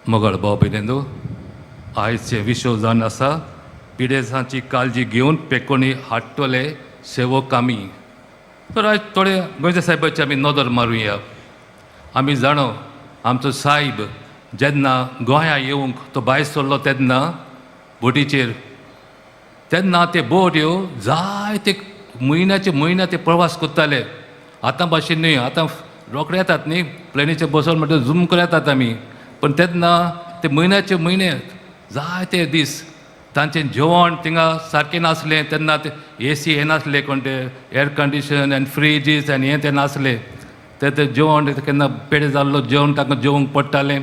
मोगळ भाव भयणींनो, आयचे विश्व जावन आसा पिडेसांची काळजी घेवन पेकोणी हाडटले सेवक आमी. तर आयज थोडे गोंयच्या साहेबाची आमी नदर मारुया. आमी जाणो आमचो साहेब जेन्ना गोंया येवंक तो भायर सरलो तेन्ना बोटीचेर, तेन्ना ते बोट ह्यो जायते म्हयन्या ते प्रवास करताले. आतां भाशेन न्ही, आतां रोखडे येतात न्ही, प्लेनीचेर बसोन म्हणटा झूम करून येतात आमी. पण तेन्ना ते म्हयने जायते दीस तांचें जेवण थिंगा सारकें नासलें. तेन्ना ते AC हे नासले, कोण ते एअर कंडिशन आनी फ्रिजीस आनी हें तें नासलें. ते जेवण केन्ना पेडे जाल्लो जेवण तांकां जेवंक पडटालें.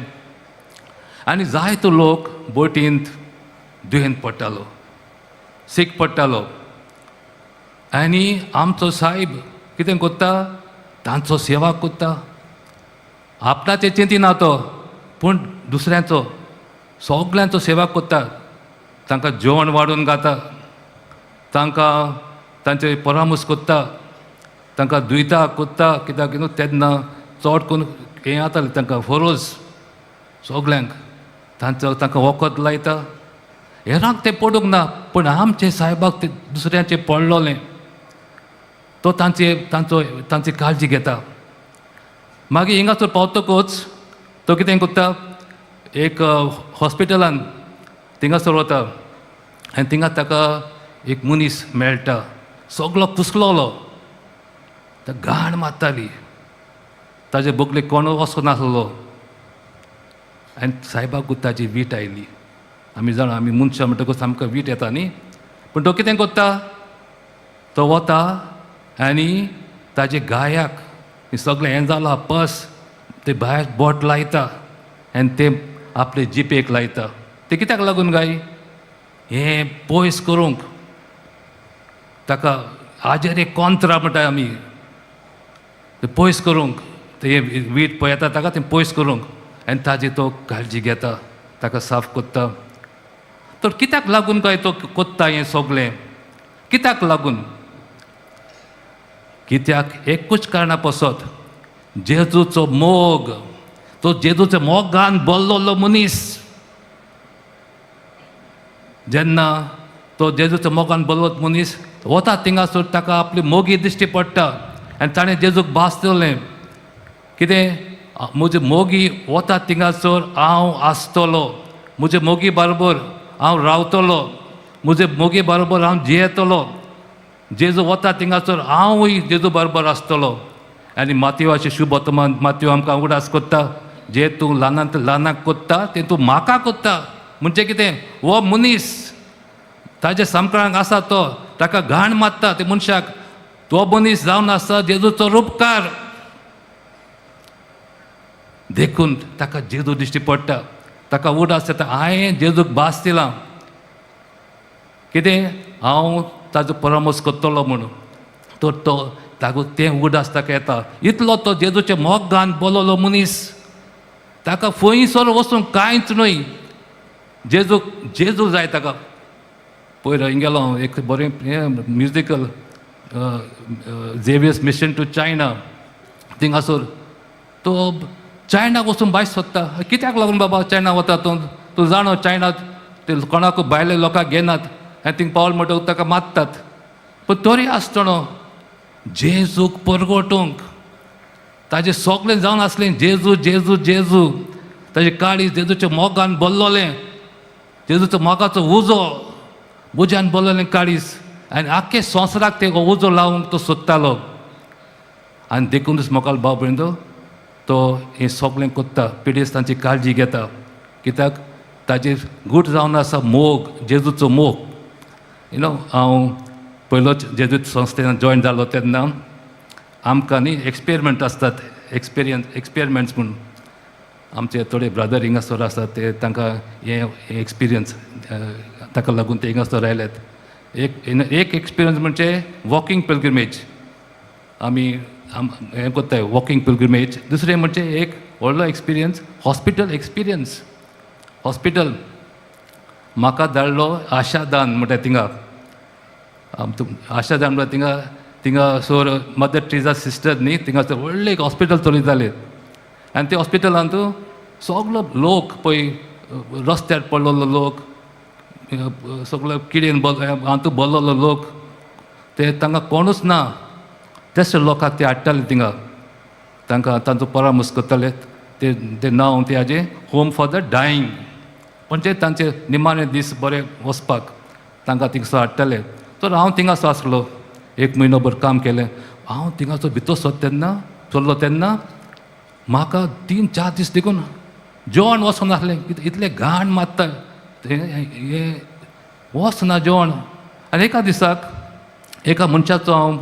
आनी जायतो लोक बोटींत दुयेंत पडटालो, सीक पडटालो. आनी आमचो साहेब कितें कोत्ता, तांचो सेवा कोत्ता. आपणाचे चिंतिना तो, पूण दुसऱ्यांचो सगल्यांचो सेवा कोत्ता. तांकां जेवण वाडून घाता, तांकां तांचे परामर्श कोत्ता, तांकां दुयता कोत्ता. कित्याक तेन्ना चड करून हें जातालें तांकां फरोज सगल्यांक तांकां वखद लायता. हेरांक तें पडूंक ना, पूण आमचे साहेबाक ते दुसऱ्यांचें पडलोलें. तो तांची काळजी घेता. मागीर हिंगासर पावतकूच तो कितें कोत्ता, एक हॉस्पिटलान थिंगासर वता आनी थिंगा ताका एक मनीस मेळटा. सगलो कुसलोलो, तो घाण मारताली, ताजे बोगलेक कोण वचनासलो. आनी साहेबाकूच ताजी वीट आयली. आमी जाणा, आमी मनशां म्हणटकूच आमकां वीट येता न्ही. पूण तो कितें कोत्ता, तो वता आनी ताजे गायाक सगळें हें जालां पस ते भायर बोट लायता आनी ते आपले जिपेक लायता. ते कित्याक लागून गाय, हें पयस करूंक. ताका हाजेर एक कोंत्रा म्हणटा आमी, ते पयस करूंक. ते वीट पळय येता ताका तें पयस करूंक. आनी ताजी तो काळजी घेता, ताका साफ कोत्ता. तर कित्याक लागून काय तो कोत्ता हें सगलें, कित्याक लागून? कित्याक एकूच कारणा पासत, जेजूचो मोग. तो जेजूच्या मोगान भरलोलो मनीस. जेन्ना तो जेजूच्या मोगान भरलो मनीस वता थिंगासर, ताका आपली मोगी दिश्टी पडटा. आनी ताणें जेजूक भास दिलें कितें, म्हजी मोगी वता थिंगासर हांव आसतलो, म्हजे मोगी बरोबर हांव रावतलो, म्हजे मोगी बरोबर हांव जियेतलो. जेजू वता थिंगासर हांवूय जेजू बरोबर आसतलो. आनी मातयेवाचें शुभ वर्तमान मातयेव आमकां उगडास कोत्ता, जें तूं ल्हानाक कोत्ता तें तूं म्हाका कोत्ता. म्हणजे कितें, हो मनीस ताजे समकळांक आसा तो, ताका घाण मारता ते मनशाक. तो मनीस जावन आसा जेजूचो रूपकार देखून ताका जेजू दिश्टी पडटा. ताका उगडास येता, हांवें जेजूक भास दिलां कितें, हांव ताजो परामर्श करतलो म्हणून. तर तो ताका तें उगडास ताका येता. इतलो तो जेजूचे मोगान बोलोलो मनीस, ताका खंयसर वचून कांयच न्हय. जेजू जाय ताका. पयर हिंगेलो हांव एक बरें musical Xavier's mission to China, थिंगासर तो चायनाक वचून भायर सोदता. कित्याक लागून बाबा चायना वता तूं जाणो, चायनात ते कोणाकूय भायले लोकांक घेनात आनी थिंग पावल म्हणटकूच ताका मारतात. पूण तरी आसतना जेजूक परगटूंक ताजें सगळें जावन आसलें. जेजू जेजू जेजू, ताजें काळीज जेजूच्या मोगान भरलोलें. जेजूचो मोगाचो उजो उज्यान भरलोलें काळीज. आनी आख्खे संवसाराक ते उजो लावंक तो सोदतालो. आनी देखूनच मोगाल भाव भयणींनो, तो हें सगळें कोत्ता, पिडेस्तांची काळजी घेता. कित्याक ताजेर गूट जावन आसा मोग, जेजूचो मोग. हांव पयलोच जेजूत संस्थेन जॉयन जालो तेन्ना आमकां न्ही एक्सपेरिमेंट आसतात, एक्सपेरिमेंट्स म्हणून. आमचे थोडे ब्रदर हिंगासर आसात, ते तांकां हे एक्सपिरियन्स ताका लागून ते हिंगासर आयल्यात. एक एक्सपिरियन्स म्हणजे वॉकिंग पिलग्रिमेज. आमी हें कोत्ताय वॉकिंग पिलग्रिमेज. दुसरें म्हणजे एक व्हडलो एक्सपिरियन्स हॉस्पिटल एक्सपिरियन्स. हॉस्पिटल म्हाका धाडलो आशादान म्हणटा थिंगा. आशादान म्हणटा थिंगा सोर मदर ट्रेसा सिस्टर न्ही, थिंगासर व्हडलें एक हॉस्पिटल चलयतालें. आनी ते हॉस्पिटलांत सगलो लोक पळय रस्त्यार पडलेलो लोक सगळो किडेन हातूंत भरलेलो लोक ते तांकां कोणूच ना तशे लोकांक ते हाडटाले थिंगा तांकां तांचो परामर्श करताले ते नांव ते हाजें होम फॉर द डायींग म्हणजे तांचे निमाणे दीस बरे वचपाक तांकां थिंगसर हाडटाले तर हांव थिंगासो आसलो 1 म्हयनोभर काम केलें हांव थिंगासो भितर सरलो तेन्ना म्हाका 3-4 दीस देखून जेवण वचून नासलें इतलें घाण मारता हें वचना जेवण आनी एका दिसाक एका मनशाचो हांव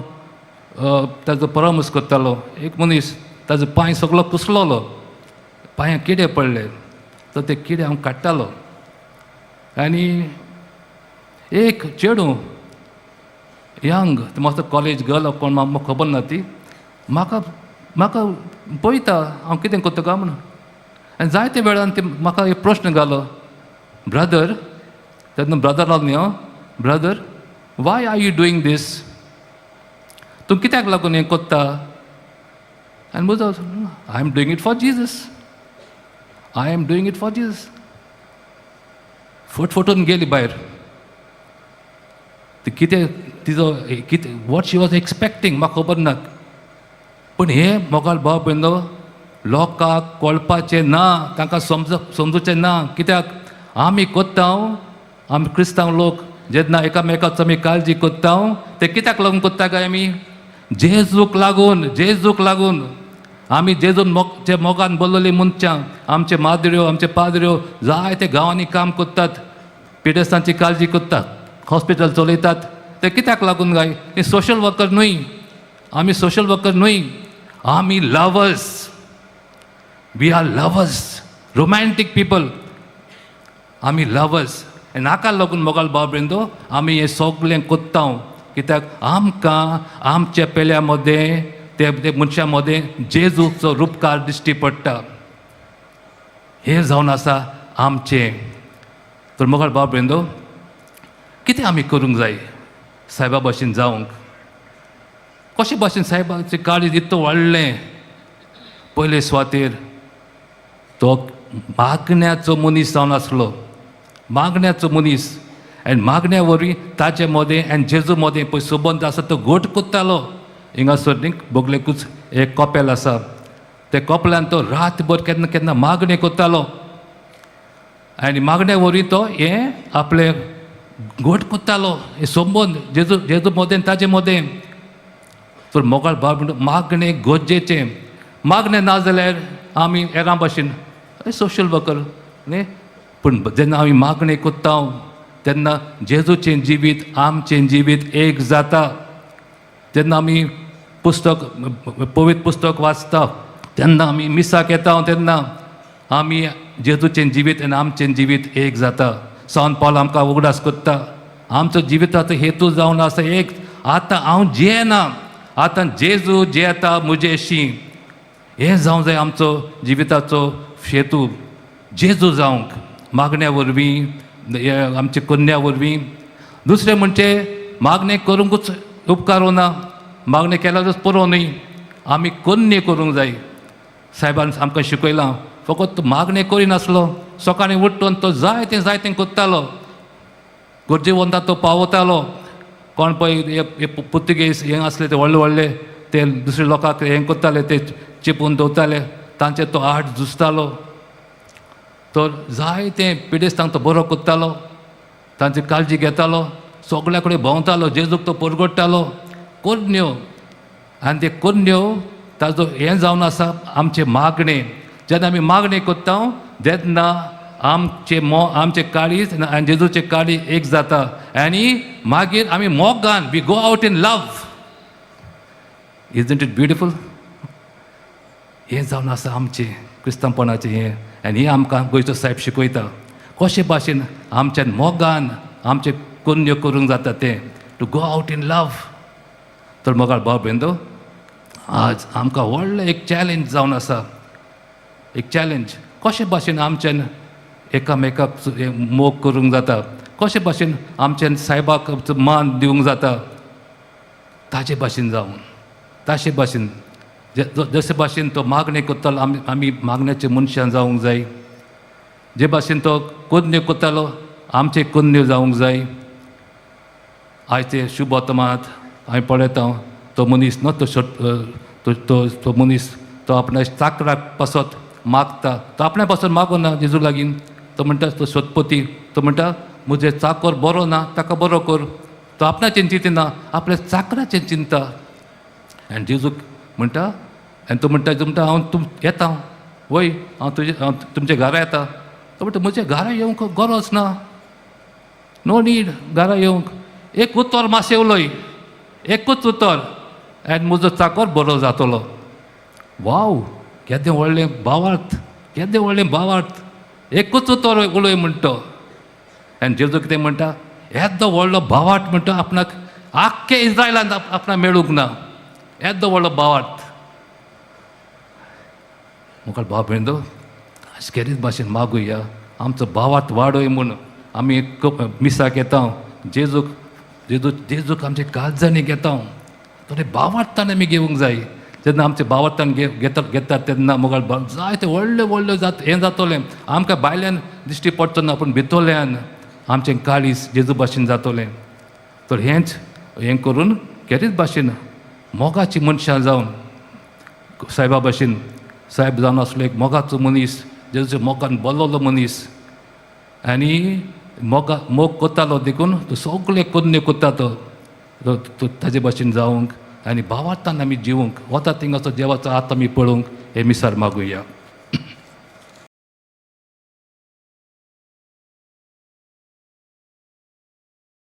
ताजो परामर्श करतालो एक मनीस ताजो पांय सगळो कुसलोलो पांयांक किडे पडले तर ते किडे हांव काडटालो आनी एक चेडूं यंग मातसो कॉलेज गर्ल कोण म्हाका खबर ना ती म्हाका पळयता हांव कितें करता काय म्हणून आनी जायते वेळान ती म्हाका एक प्रश्न घालो ब्रदर तेन्ना ब्रदर न्ही हांव brother why are you doing this तूं कित्याक लागून हें कोत्ता आनी म्हजो I am doing it for Jesus I am doing it for Jesus फटफटून गेली भायर ती कितें तिजो कितें वॉट शी वॉज एक्सपेक्टींग म्हाका खबर ना पूण हे मोगाल भाव भयणो लोकांक कळपाचें ना तांकां समजुचें ना कित्याक आमी कोत्ता आमी क्रिस्तांव लोक जेन्ना एकामेकाचो आमी काळजी कोत्ता ते कित्याक लागून कोत्ता काय आमी जेजूक लागून आमी जेजून जे मोगान बोललेलीं मनशां आमचे माद्र्यो आमचे पाद्र्यो जायते गांवांनी काम कोत्तात पिडेस्तांची काळजी कोत्तात हॉस्पिटल चलयतात ते कित्याक लागून काय हे सोशल वर्कर न्हय आमी सोशल वर्कर न्हय आमी lovers we are lovers romantic people आमी लवर्स नाका लागून मोगाल भाव भयणो आमी हें सगळें कोत्ता कित्याक आमकां आमच्या पेल्या मदें ते मनशा मदें जेजूचो रूपकार दिश्टी पडटा हें जावन आसा आमचें तर मोगाल भाव भयणो कितें आमी करूंक जाय सायबा भाशेन जावंक कशे भाशेन सायबाचें काळीज इतलें वाडलें पयले सुवातेर तो मागण्याचो मनीस जावन आसलो मागण्याचो मनीस आनी मागण्या वरवीं ताचे मदें आनी जेजू मदें पळय संबंद आसा तो घट कोत्तालो हिंगासर न्ही बोगलेकूच एक कॉपेल आसा ते कॉपेलान तो रातभर केन्ना केन्ना मागणें कोत्तालो आनी मागण्या वरवीं तो हें आपलें घट कोत्तालो हे संबंद जेजू मदें ताचे मदें तर मोगाळ भाव मागणें गरजेचें मागणें ना जाल्यार आमी हेरां भाशेन सोशल वर्कर न्ही पूण जेन्ना आमी मागणें कोत्ता तेन्ना जेजूचें जिवीत आमचें जिवीत एक जाता जेन्ना आमी पुस्तक पवित्र पुस्तक वाचता तेन्ना आमी मिसाक येता तेन्ना आमी जेजूचें जिवीत आनी आमचें जिवीत एक जाता सांत पावल आमकां उगडास कोत्ता आमचो जिविताचो हेतू जावन आसा एक आतां हांव जियेना आतां जेजू जियेता म्हजेशी हें जावं जाय आमचो जिविताचो हेतू जेजू जावंक मागण्या वरवीं आमचे कन्या वरवीं दुसरें म्हणजे मागणें करूंकूच उपकार ना मागणें केल्यारूच पुरो न्ही आमी कन्ये करूंक जाय सायबान आमकां शिकयलां फकत मागणें करिनासलो सकाळीं उठून तो जायतें कोत्तालो गरजेवंता तो पावतालो कोण पळय पुर्तुगेज हें आसले ते व्हडले ते दुसरे लोकांक हें कोत्ताले ते चिपून दवरताले तांचे तो आड झुजतालो तो जायते पिडेस्तांक तो बरो कोत्तालो तांची काळजी घेतालो सगळ्या कडेन भोंवतालो जेजूक तो परगडटालो कन्यो आनी ते कन्यो ताजो हें जावन आसा आमचे मागणें जेन्ना आमी मागणें कोत्ता तेन्ना आमचे काळीज आनी जेजूचें काळीज एक जाता आनी मागीर आमी मोगान we go out in love isn't it beautiful हें जावन आसा आमचें क्रिस्तांवपणाचें हें आनी हें आमकां गोंयचो साहेब शिकयता कशे भाशेन आमच्यान मोगान आमचे कन्यो करूंक जाता तें to go out in love तर मोगाळ भाव भयणो आज आमकां व्हडलें एक चॅलेंज जावन आसा एक चॅलेंज कशे भाशेन आमच्यान एकामेकाक मोग करूंक जाता कशे भाशेन आमच्यान सायबाक मान दिवंक जाता ताचे भाशेन जावन ताचे भाशेन जसे भाशेन तो मागणे कोत्तालो आमी मागण्याचे मनशां जावंक जाय. जे भाशेन तो कुन्न्यो कोत्तालो आमचे कुन्न्यो जावंक जाय. आयज ते शुभ वर्तमानांत हांवें पळयता तो मनीस न्हू तो मनीस तो आपल्या चाकराक पासत मागता. तो आपल्या पासून मागोना जेजू लागीं. तो म्हणटा तो सतपती तो म्हणटा म्हजे चाकर बरो ना ताका बरो कर. तो आपणाचें चिंतिना आपल्या चाकराचें चिंता. आनी जेजू म्हणटा आनी तो म्हणटा हांव येता वय हांव तुमच्या घरा येता. तो म्हणटा म्हज्या घरा येवंक गरज ना. नो नीड घरा येवंक. एक उतर मातशें उलय एकूच उतर आनी म्हजो चाकर बरो जातलो. वाव केदें व्हडलें भावार्थ केदें व्हडलें भावार्थ. एकूच उतर उलय म्हणटा. आनी जेजू कितें म्हणटा येदो व्हडलो भावार्थ म्हणटा आपणाक आख्खे इस्रायलांत आपणाक मेळूंक ना. येदो व्हडलो भावार्थ. मुखार भाव भयणो केरीच भाशेन मागुया आमचो भावार्थ वाडय म्हूण आमी मिसाक येता. जेजूक आमचे काळजांनी घेता. थोडे भावार्थान आमी घेवंक जाय. जेन्ना आमचे भावार्थान घेतात तेन्ना मुखार जायते व्हडले व्हडले हें जातलें. आमकां भायल्यान दिश्टी पडचो ना पूण भितरल्यान आमचें काळीज जेजू भाशेन जातलें. तर हें करून केरीच भाशेन मोगाची मनशां जावन सायबा भाशेन साहेब जावन आसलो एक मोगाचो मनीस जेजूच्या मोगान बोल्लोलो मनीस. आनी मोग कोत्तालो देखून तो सगळे कुन्ने कोत्ता तो ताजे भाशेन जावंक आनी भावार्थान आमी जिवंक वता थिंगाचो देवाचो हात आमी पळोवंक हे मिसार मागुया.